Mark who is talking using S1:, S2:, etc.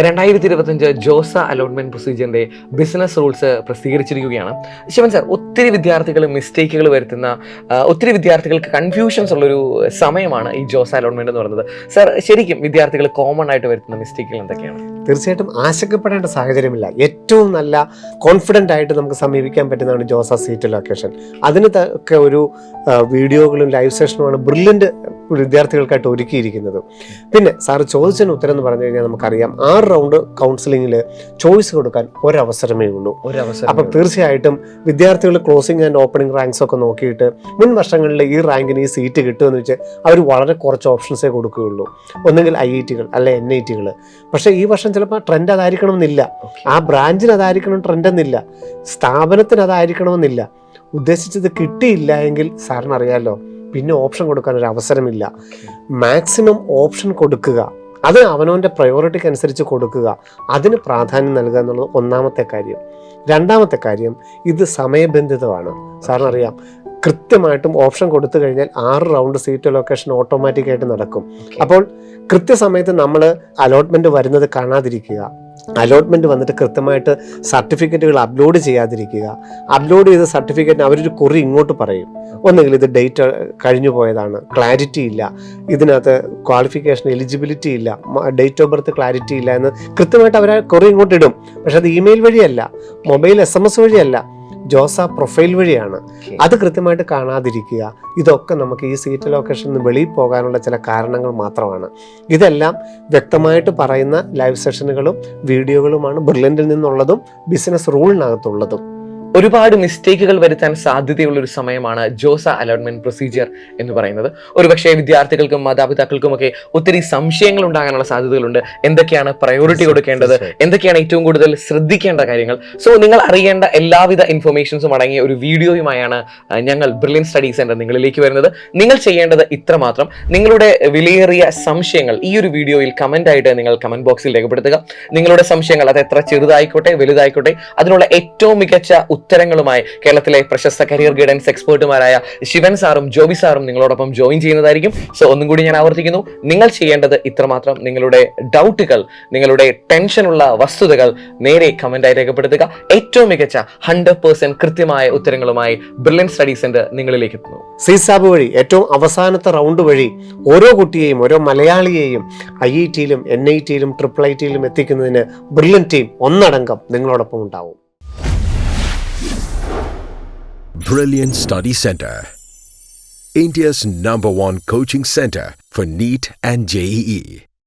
S1: 2025 JoSAA allotment പ്രൊസീജിയറിന്റെ business rules പ്രസിദ്ധീകരിച്ചിരിക്കുകയാണ്. Shivan sir, ഒത്തിരി വിദ്യാർത്ഥികൾ മിസ്റ്റേക്കുകൾ വരുത്തുന്ന, ഒത്തിരി വിദ്യാർത്ഥികൾക്ക് കൺഫ്യൂഷൻസ് ഉള്ളൊരു സമയമാണ് ഈ ജോസ അലോട്ട്മെന്റ് എന്ന് പറയുന്നത്. സാർ, ശരിക്കും വിദ്യാർത്ഥികൾ കോമൺ ആയിട്ട് വരുത്തുന്ന മിസ്റ്റേക്കുകൾ എന്തൊക്കെയാണ്?
S2: തീർച്ചയായിട്ടും ആശങ്കപ്പെടേണ്ട സാഹചര്യമില്ല. ഏറ്റവും നല്ല കോൺഫിഡൻ്റ് ആയിട്ട് നമുക്ക് സമീപിക്കാൻ പറ്റുന്നതാണ് ജോസ സീറ്റ് ലൊക്കേഷൻ. അതിന് ഒക്കെ ഒരു വീഡിയോകളും ലൈവ് സെഷനുമാണ് ബ്രില്യൻ്റ് വിദ്യാർത്ഥികൾക്കായിട്ട് ഒരുക്കിയിരിക്കുന്നത്. പിന്നെ സാറ് ചോദിച്ചതിന് ഉത്തരം എന്ന് പറഞ്ഞു കഴിഞ്ഞാൽ നമുക്കറിയാം 6 റൗണ്ട് കൗൺസിലിങ്ങിൽ ചോയ്സ് കൊടുക്കാൻ ഒരവസരമേ ഉള്ളൂ. അപ്പം തീർച്ചയായിട്ടും വിദ്യാർത്ഥികൾ ക്ലോസിംഗ് ആൻഡ് ഓപ്പണിംഗ് റാങ്ക്സ് ഒക്കെ നോക്കിയിട്ട് മുൻ വർഷങ്ങളിൽ ഈ റാങ്കിന് ഈ സീറ്റ് കിട്ടുമെന്ന് വെച്ചാൽ അവർ വളരെ കുറച്ച് ഓപ്ഷൻസേ കൊടുക്കുകയുള്ളൂ. ഒന്നുകിൽ IIT-കൾ അല്ലെ NIT-കൾ. പക്ഷേ ഈ വർഷം ചിലപ്പോൾ ട്രെൻഡ് അതായിരിക്കണമെന്നില്ല, ആ ബ്രാഞ്ചിന് അതായിരിക്കണം ട്രെൻഡ് എന്നില്ല, സ്ഥാപനത്തിന് അതായിരിക്കണമെന്നില്ല. ഉദ്ദേശിച്ചത് കിട്ടിയില്ല എങ്കിൽ സാറിന് അറിയാമല്ലോ, പിന്നെ ഓപ്ഷൻ കൊടുക്കാൻ ഒരു അവസരമില്ല. മാക്സിമം ഓപ്ഷൻ കൊടുക്കുക, അത് അവനവൻ്റെ പ്രയോറിറ്റിക്ക് അനുസരിച്ച് കൊടുക്കുക, അതിന് പ്രാധാന്യം നൽകുക എന്നുള്ളത് ഒന്നാമത്തെ കാര്യം. രണ്ടാമത്തെ കാര്യം, ഇത് സമയബന്ധിതമാണ്. സാറിനറിയാം, കൃത്യമായിട്ടും ഓപ്ഷൻ കൊടുത്തു കഴിഞ്ഞാൽ 6 റൗണ്ട് സീറ്റ് ലൊക്കേഷൻ ഓട്ടോമാറ്റിക്കായിട്ട് നടക്കും. അപ്പോൾ കൃത്യസമയത്ത് നമ്മൾ അലോട്ട്മെൻറ്റ് വരുന്നത് കാണാതിരിക്കുക, അലോട്ട്മെൻറ്റ് വന്നിട്ട് കൃത്യമായിട്ട് സർട്ടിഫിക്കറ്റുകൾ അപ്ലോഡ് ചെയ്യാതിരിക്കുക. അപ്ലോഡ് ചെയ്ത സർട്ടിഫിക്കറ്റിന് അവരൊരു കുറി ഇങ്ങോട്ട് പറയും, ഒന്നുകിൽ ഇത് ഡേറ്റ് കഴിഞ്ഞു പോയതാണ്, ക്ലാരിറ്റി ഇല്ല, ഇതിനകത്ത് ക്വാളിഫിക്കേഷൻ എലിജിബിലിറ്റി ഇല്ല, ഡേറ്റ് ഓഫ് ബർത്ത് ക്ലാരിറ്റി ഇല്ല എന്ന് കൃത്യമായിട്ട് അവർ കുറി ഇങ്ങോട്ട് ഇടും. പക്ഷെ അത് ഇമെയിൽ വഴിയല്ല, മൊബൈൽ SMS വഴിയല്ല, ജോസ പ്രൊഫൈൽ വഴിയാണ്. അത് കൃത്യമായിട്ട് കാണാതിരിക്കുക. ഇതൊക്കെ നമുക്ക് ഈ സീറ്റ് ലൊക്കേഷനിൽ നിന്ന് വെളിയിൽ പോകാനുള്ള ചില കാരണങ്ങൾ മാത്രമാണ്. ഇതെല്ലാം വ്യക്തമായിട്ട് പറയുന്ന ലൈവ് സെഷനുകളും വീഡിയോകളുമാണ് ബ്രില്യൻറ്റിൽ നിന്നുള്ളതും ബിസിനസ് റൂളിനകത്തുള്ളതും.
S1: ഒരുപാട് മിസ്റ്റേക്കുകൾ വരുത്താൻ സാധ്യതയുള്ളൊരു സമയമാണ് ജോസ അലോട്ട്മെന്റ് പ്രൊസീജിയർ എന്ന് പറയുന്നത്. ഒരുപക്ഷെ വിദ്യാർത്ഥികൾക്കും മാതാപിതാക്കൾക്കും ഒക്കെ ഒത്തിരി സംശയങ്ങൾ ഉണ്ടാകാനുള്ള സാധ്യതകളുണ്ട്. എന്തൊക്കെയാണ് പ്രയോറിറ്റി കൊടുക്കേണ്ടത്, എന്തൊക്കെയാണ് ഏറ്റവും കൂടുതൽ ശ്രദ്ധിക്കേണ്ട കാര്യങ്ങൾ. സോ നിങ്ങൾ അറിയേണ്ട എല്ലാവിധ ഇൻഫർമേഷൻസും അടങ്ങിയ ഒരു വീഡിയോയുമായാണ് ഞങ്ങൾ ബ്രില്യൻ സ്റ്റഡി സെന്റർ നിങ്ങളിലേക്ക് വരുന്നത്. നിങ്ങൾ ചെയ്യേണ്ടത് ഇത്രമാത്രം: നിങ്ങളുടെ വിലയേറിയ സംശയങ്ങൾ ഈ ഒരു വീഡിയോയിൽ കമന്റ് ആയിട്ട് നിങ്ങൾ കമന്റ് ബോക്സിൽ രേഖപ്പെടുത്തുക. നിങ്ങളുടെ സംശയങ്ങൾ അത് എത്ര ചെറുതായിക്കോട്ടെ വലുതായിക്കോട്ടെ, അതിനുള്ള ഏറ്റവും മികച്ച ഉത്തരങ്ങളുമായി കേരളത്തിലെ പ്രശസ്ത കരിയർ ഗൈഡൻസ് എക്സ്പേർട്ടുമാരായ ശിവൻ സാറും ജോബി സാറും നിങ്ങളോടൊപ്പം ജോയിൻ ചെയ്യുന്നതായിരിക്കും. സോ ഒന്നും കൂടി ഞാൻ ആവർത്തിക്കുന്നു, നിങ്ങൾ ചെയ്യേണ്ടത് ഇത്രമാത്രം: നിങ്ങളുടെ ഡൗട്ടുകൾ, നിങ്ങളുടെ ടെൻഷനുള്ള വസ്തുതകൾ നേരെ കമന്റായി രേഖപ്പെടുത്തുക. ഏറ്റവും മികച്ച 100% കൃത്യമായ ഉത്തരങ്ങളുമായി ബ്രില്യൻ സ്റ്റഡി സെന്റർ നിങ്ങളിലേക്ക് എത്തുന്നു.
S2: സീസാബ് വഴി ഏറ്റവും അവസാനത്തെ റൗണ്ട് വഴി ഓരോ കുട്ടിയെയും, ഓരോ മലയാളിയെയും IIT-ലും NIT-ലും IIIT-ലും എത്തിക്കുന്നതിന് ബ്രില്യൻ ടീം ഒന്നടങ്കം നിങ്ങളോടൊപ്പം ഉണ്ടാവും.
S3: Brilliant Study Center, India's #1 coaching center for NEET and JEE.